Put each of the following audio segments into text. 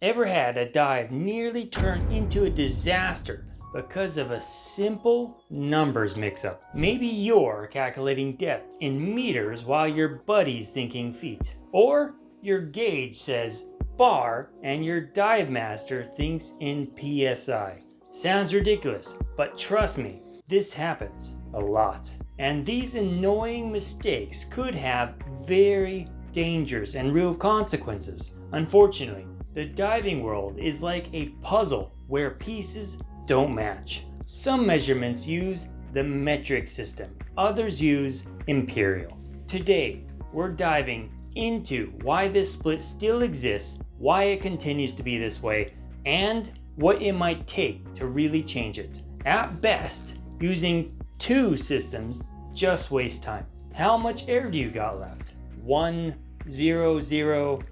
Ever had a dive nearly turn into a disaster because of a simple numbers mix-up? Maybe you're calculating depth in meters while your buddy's thinking feet. Or your gauge says bar and your dive master thinks in PSI. Sounds ridiculous, but trust me, this happens a lot. And these annoying mistakes could have very dangerous and real consequences. Unfortunately, the diving world is like a puzzle where pieces don't match. Some measurements use the metric system, others use imperial. Today, we're diving into why this split still exists, why it continues to be this way, and what it might take to really change it. At best, using two systems just waste time. How much air do you got left? 1,000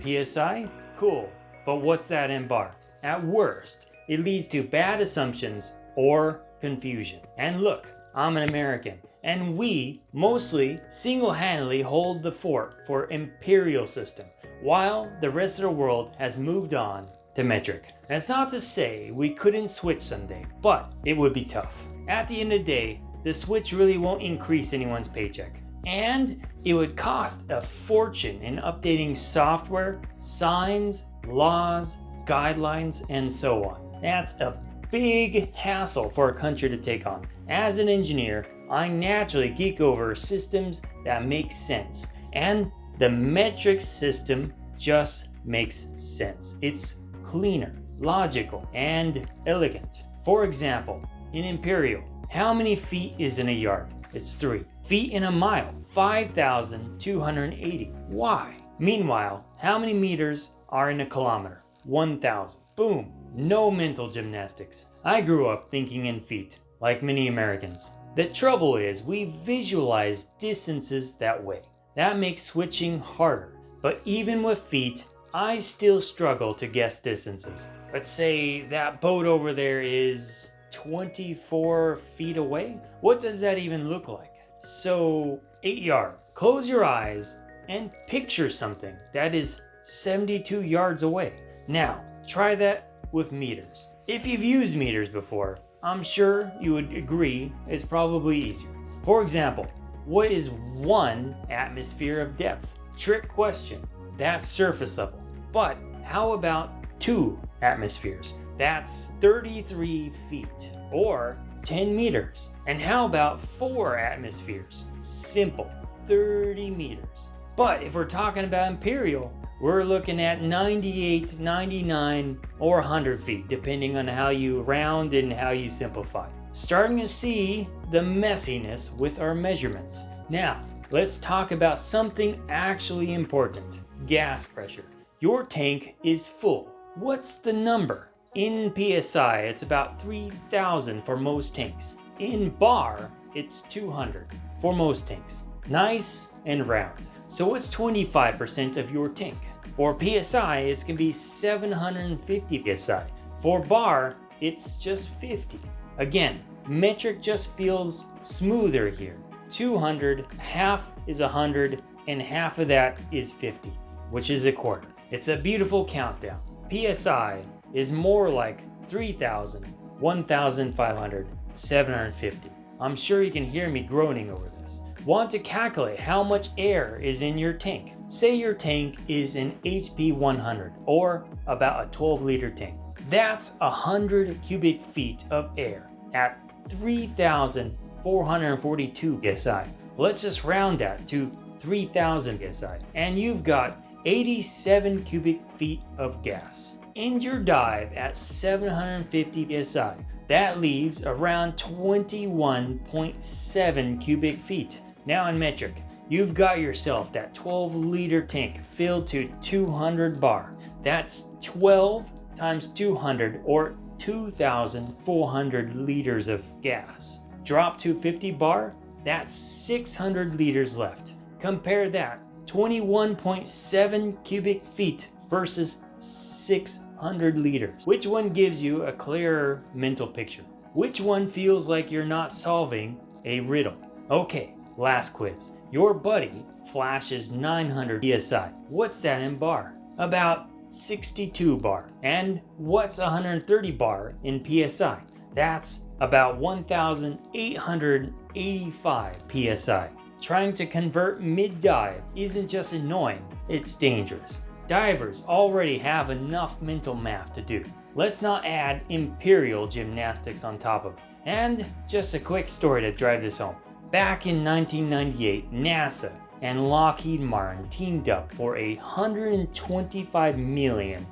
PSI? Cool, but what's that in bar? At worst, it leads to bad assumptions or confusion. And look, I'm an American, and we mostly single-handedly hold the fort for imperial system, while the rest of the world has moved on to metric. That's not to say we couldn't switch someday, but it would be tough. At the end of the day, the switch really won't increase anyone's paycheck. And it would cost a fortune in updating software, signs, laws, guidelines, and so on. That's a big hassle for a country to take on. As an engineer, I naturally geek over systems that make sense. And the metric system just makes sense. It's cleaner, logical, and elegant. For example, in imperial, how many feet is in a yard? It's 3. Feet in a mile, 5,280. Why? Meanwhile, how many meters are in a kilometer? 1,000. Boom. No mental gymnastics. I grew up thinking in feet, like many Americans. The trouble is we visualize distances that way. That makes switching harder. But even with feet, I still struggle to guess distances. Let's say that boat over there is 24 feet away. What does that even look like? So 8 yards. Close your eyes and picture something that is 72 yards away. Now, try that with meters. If you've used meters before, I'm sure you would agree it's probably easier. For example, what is 1 atmosphere of depth? Trick question. That's surface level. But how about 2 atmospheres? That's 33 feet or 10 meters. And how about 4 atmospheres? Simple, 30 meters. But if we're talking about imperial, we're looking at 98, 99, or 100 feet, depending on how you round and how you simplify. Starting to see the messiness with our measurements. Now, let's talk about something actually important. Gas pressure. Your tank is full. What's the number? In PSI, it's about 3,000 for most tanks. In bar, it's 200 for most tanks. Nice and round. So what's 25% of your tank? For PSI, it's gonna be 750 PSI. For bar, it's just 50. Again, metric just feels smoother here. 200, half is 100, and half of that is 50, which is a quarter. It's a beautiful countdown. PSI is more like 3,000, 1,500, 750. I'm sure you can hear me groaning over this. Want to calculate how much air is in your tank? Say your tank is an HP 100 or about a 12-liter tank. That's 100 cubic feet of air at 3,442 PSI. Let's just round that to 3,000 PSI. And you've got 87 cubic feet of gas. End your dive at 750 PSI. That leaves around 21.7 cubic feet. Now in metric, you've got yourself that 12-liter tank filled to 200 bar. That's 12 times 200 or 2,400 liters of gas. Drop to 50 bar, that's 600 liters left. Compare that, 21.7 cubic feet versus 600 liters. Which one gives you a clearer mental picture? Which one feels like you're not solving a riddle? Okay, last quiz. Your buddy flashes 900 PSI. What's that in bar? About 62 bar. And what's 130 bar in PSI? That's about 1,885 PSI. Trying to convert mid-dive isn't just annoying, it's dangerous. Divers already have enough mental math to do. Let's not add imperial gymnastics on top of it. And just a quick story to drive this home. Back in 1998, NASA and Lockheed Martin teamed up for a $125 million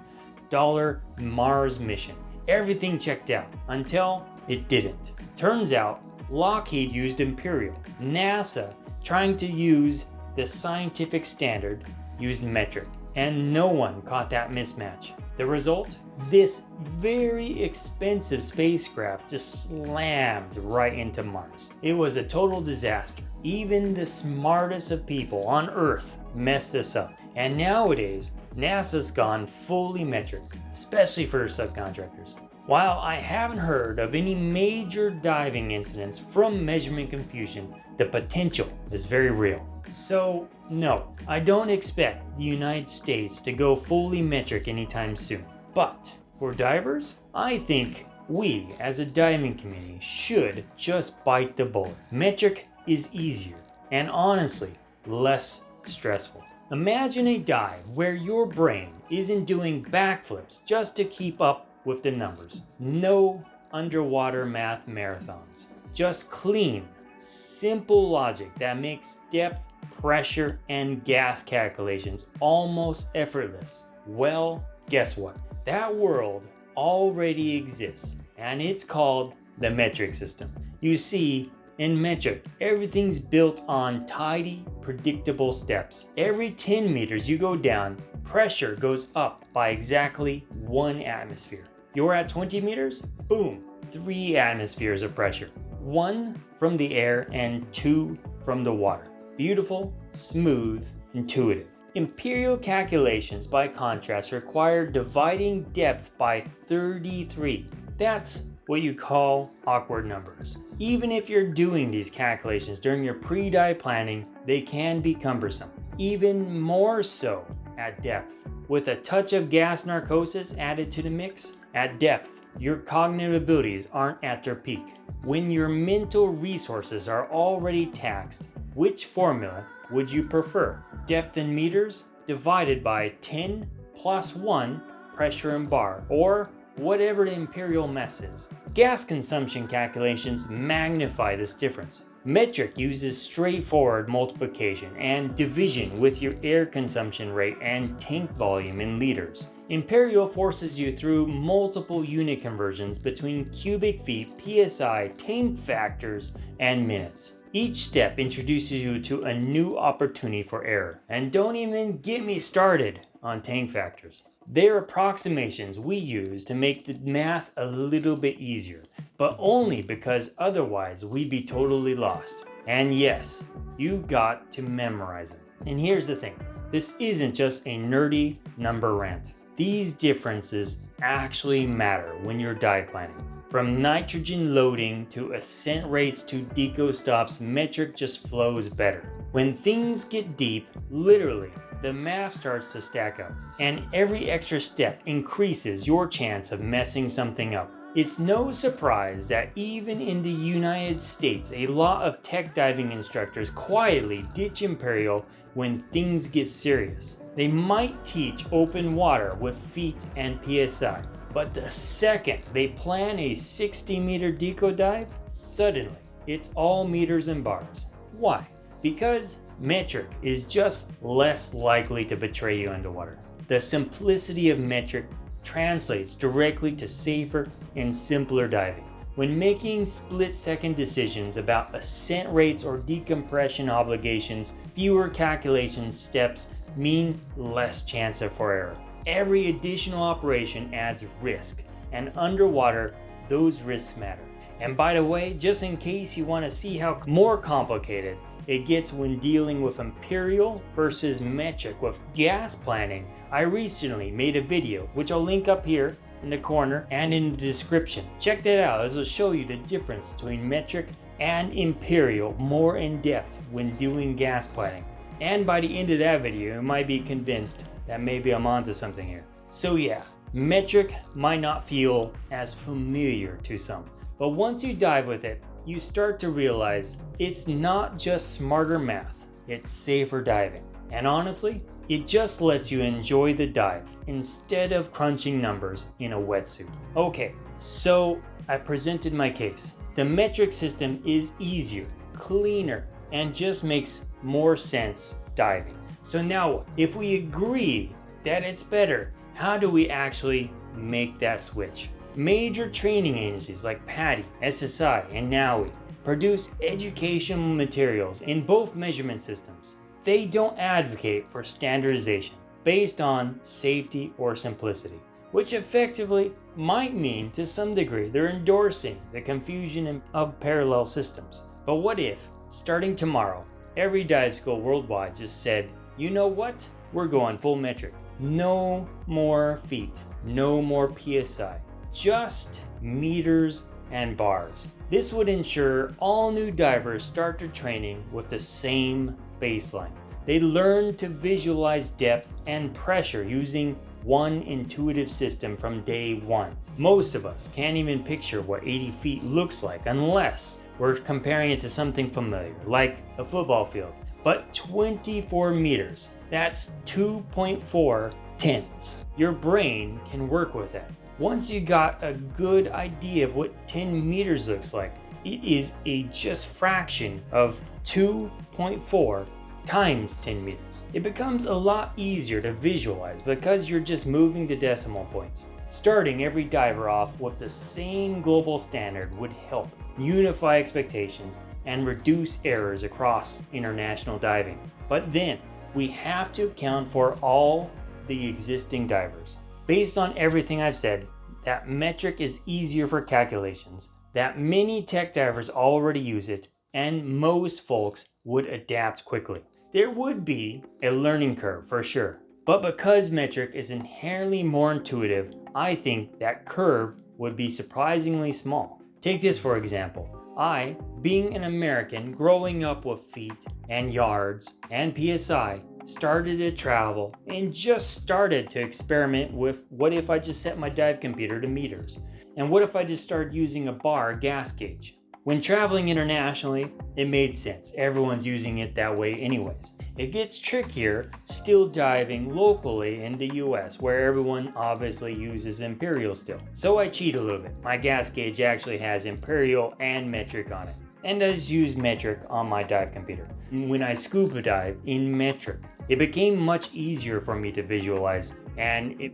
Mars mission. Everything checked out until it didn't. Turns out Lockheed used imperial. NASA, trying to use the scientific standard, used metric. And no one caught that mismatch. The result? This very expensive spacecraft just slammed right into Mars. It was a total disaster. Even the smartest of people on Earth messed this up. And nowadays, NASA's gone fully metric, especially for subcontractors. While I haven't heard of any major diving incidents from measurement confusion, the potential is very real. So no, I don't expect the United States to go fully metric anytime soon. But for divers, I think we as a diving community should just bite the bullet. Metric is easier and honestly less stressful. Imagine a dive where your brain isn't doing backflips just to keep up with the numbers. No underwater math marathons. Just clean, simple logic that makes depth, pressure, and gas calculations almost effortless. Well, guess what? That world already exists, and it's called the metric system. You see, in metric, everything's built on tidy, predictable steps. Every 10 meters you go down, pressure goes up by exactly 1 atmosphere. You're at 20 meters? Boom, 3 atmospheres of pressure. 1 from the air and 2 from the water. Beautiful, smooth, intuitive. Imperial calculations, by contrast, require dividing depth by 33. That's what you call awkward numbers. Even if you're doing these calculations during your pre-dive planning, they can be cumbersome. Even more so at depth. With a touch of gas narcosis added to the mix, at depth, your cognitive abilities aren't at their peak. When your mental resources are already taxed, which formula would you prefer? Depth in meters divided by 10 plus 1 pressure in bar, or whatever the imperial mess is. Gas consumption calculations magnify this difference. Metric uses straightforward multiplication and division with your air consumption rate and tank volume in liters. Imperial forces you through multiple unit conversions between cubic feet, PSI, tank factors, and minutes. Each step introduces you to a new opportunity for error. And don't even get me started on tank factors. They're approximations we use to make the math a little bit easier, but only because otherwise we'd be totally lost. And yes, you got to memorize them. And here's the thing, this isn't just a nerdy number rant. These differences actually matter when you're dive planning. From nitrogen loading to ascent rates to deco stops, metric just flows better. When things get deep, literally, the math starts to stack up, and every extra step increases your chance of messing something up. It's no surprise that even in the United States, a lot of tech diving instructors quietly ditch Imperial when things get serious. They might teach open water with feet and PSI, but the second they plan a 60-meter deco dive, suddenly it's all meters and bars. Why? Because metric is just less likely to betray you underwater. The simplicity of metric translates directly to safer and simpler diving. When making split-second decisions about ascent rates or decompression obligations, fewer calculation steps mean less chance for error. Every additional operation adds risk, and underwater, those risks matter. And by the way, just in case you want to see how more complicated it gets when dealing with imperial versus metric with gas planning, I recently made a video, which I'll link up here in the corner and in the description. Check that out, as it'll show you the difference between metric and imperial more in depth when doing gas planning. And by the end of that video, you might be convinced that maybe I'm onto something here. So yeah, metric might not feel as familiar to some, but once you dive with it, you start to realize it's not just smarter math, it's safer diving. And honestly, it just lets you enjoy the dive instead of crunching numbers in a wetsuit. Okay, so I presented my case. The metric system is easier, cleaner, and just makes more sense diving. So now, if we agree that it's better, how do we actually make that switch? Major training agencies like PADI, SSI, and NAUI produce educational materials in both measurement systems. They don't advocate for standardization based on safety or simplicity, which effectively might mean to some degree they're endorsing the confusion of parallel systems. But what if, starting tomorrow, every dive school worldwide just said, you know what? We're going full metric. No more feet, no more PSI, just meters and bars. This would ensure all new divers start their training with the same baseline. They learn to visualize depth and pressure using one intuitive system from day one. Most of us can't even picture what 80 feet looks like unless we're comparing it to something familiar, like a football field. But 24 meters, that's 2.4 tens. Your brain can work with that. Once you got a good idea of what 10 meters looks like, it is a just fraction of 2.4 times 10 meters. It becomes a lot easier to visualize because you're just moving the decimal points. Starting every diver off with the same global standard would help unify expectations and reduce errors across international diving. But then we have to account for all the existing divers. Based on everything I've said, that metric is easier for calculations, that many tech divers already use it, and most folks would adapt quickly. There would be a learning curve for sure, but because metric is inherently more intuitive, I think that curve would be surprisingly small. Take this for example. I, being an American growing up with feet and yards and PSI, started to travel and just started to experiment with what if I just set my dive computer to meters? And what if I just started using a bar gas gauge? When traveling internationally, it made sense. Everyone's using it that way anyways. It gets trickier still diving locally in the US, where everyone obviously uses imperial still. So I cheat a little bit. My gas gauge actually has imperial and metric on it, and does use metric on my dive computer. When I scuba dive in metric, it became much easier for me to visualize, and it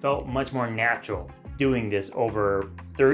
felt much more natural doing this over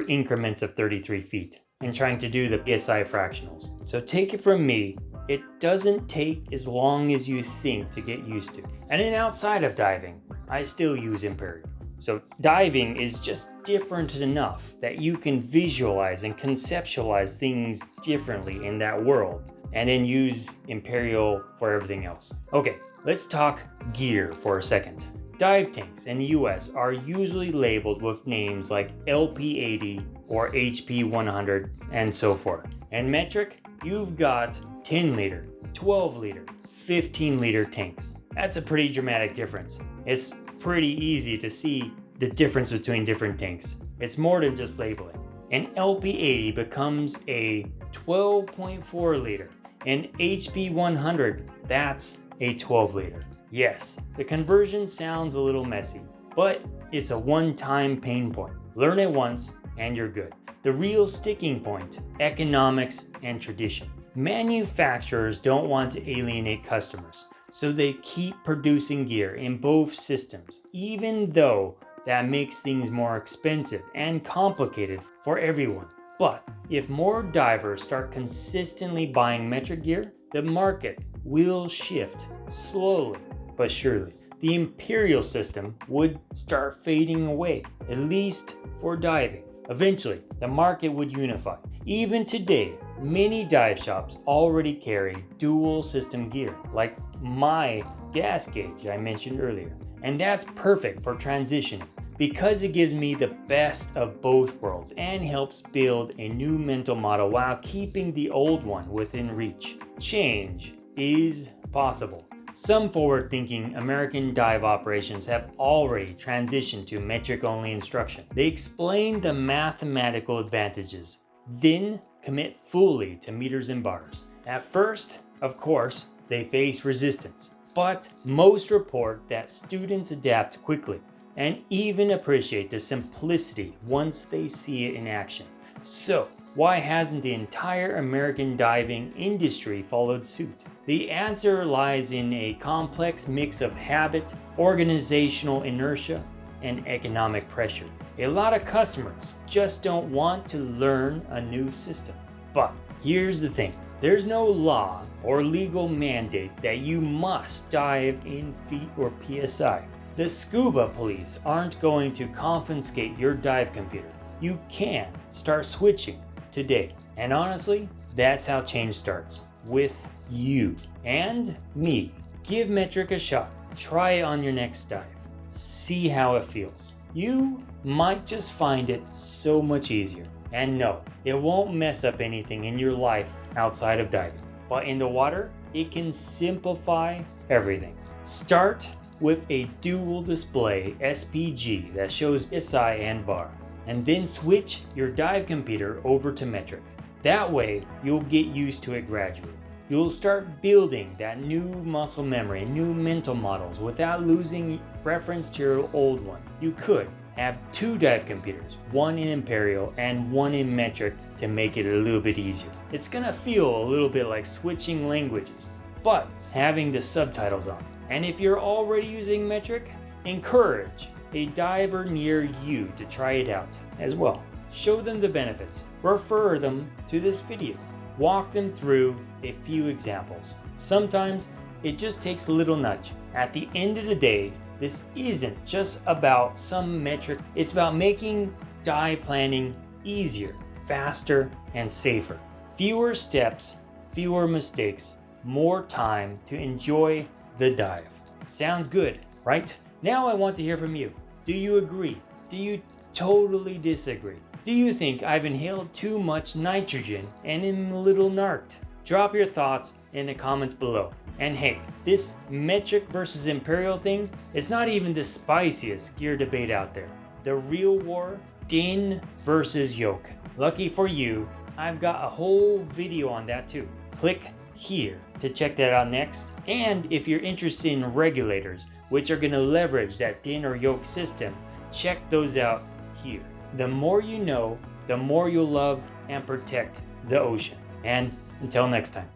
increments of 33 feet. And trying to do the PSI fractionals. So take it from me, it doesn't take as long as you think to get used to. And then outside of diving, I still use imperial. So diving is just different enough that you can visualize and conceptualize things differently in that world, and then use imperial for everything else. Okay, let's talk gear for a second. Dive tanks in the US are usually labeled with names like LP80 or HP100 and so forth. And metric, you've got 10 liter, 12 liter, 15 liter tanks. That's a pretty dramatic difference. It's pretty easy to see the difference between different tanks. It's more than just labeling. An LP80 becomes a 12.4 liter. An HP100, that's a 12 liter. Yes, the conversion sounds a little messy, but it's a one-time pain point. Learn it once and you're good. The real sticking point, economics and tradition. Manufacturers don't want to alienate customers, so they keep producing gear in both systems, even though that makes things more expensive and complicated for everyone. But if more divers start consistently buying metric gear, the market will shift slowly but surely. The imperial system would start fading away, at least for diving. Eventually, the market would unify. Even today, many dive shops already carry dual system gear, like my gas gauge I mentioned earlier. And that's perfect for transitioning because it gives me the best of both worlds and helps build a new mental model while keeping the old one within reach. Change is possible. Some forward-thinking American dive operations have already transitioned to metric-only instruction. They explain the mathematical advantages, then commit fully to meters and bars. At first, of course, they face resistance, but most report that students adapt quickly and even appreciate the simplicity once they see it in action. So, why hasn't the entire American diving industry followed suit? The answer lies in a complex mix of habit, organizational inertia, and economic pressure. A lot of customers just don't want to learn a new system. But here's the thing, there's no law or legal mandate that you must dive in feet or PSI. The Scuba police aren't going to confiscate your dive computer. You can start switching today. And honestly, that's how change starts. With you and me. Give metric a shot. Try it on your next dive. See how it feels. You might just find it so much easier. And no, it won't mess up anything in your life outside of diving. But in the water, it can simplify everything. Start with a dual display SPG that shows PSI and bar. And then switch your dive computer over to metric. That way, you'll get used to it gradually. You'll start building that new muscle memory, new mental models without losing reference to your old one. You could have 2 dive computers, one in imperial and one in metric to make it a little bit easier. It's gonna feel a little bit like switching languages, but having the subtitles on. And if you're already using metric, encourage a diver near you to try it out as well. Show them the benefits. Refer them to this video. Walk them through a few examples. Sometimes it just takes a little nudge. At the end of the day, this isn't just about some metric. It's about making dive planning easier, faster, and safer. Fewer steps, fewer mistakes, more time to enjoy the dive. Sounds good, right? Now I want to hear from you. Do you agree? Do you totally disagree? Do you think I've inhaled too much nitrogen and am a little narked? Drop your thoughts in the comments below. And hey, this metric versus imperial thing is not even the spiciest gear debate out there. The real war, din versus yoke. Lucky for you, I've got a whole video on that too. Click here to check that out next. And if you're interested in regulators, which are going to leverage that din or yoke system, check those out here. The more you know, the more you'll love and protect the ocean. And until next time.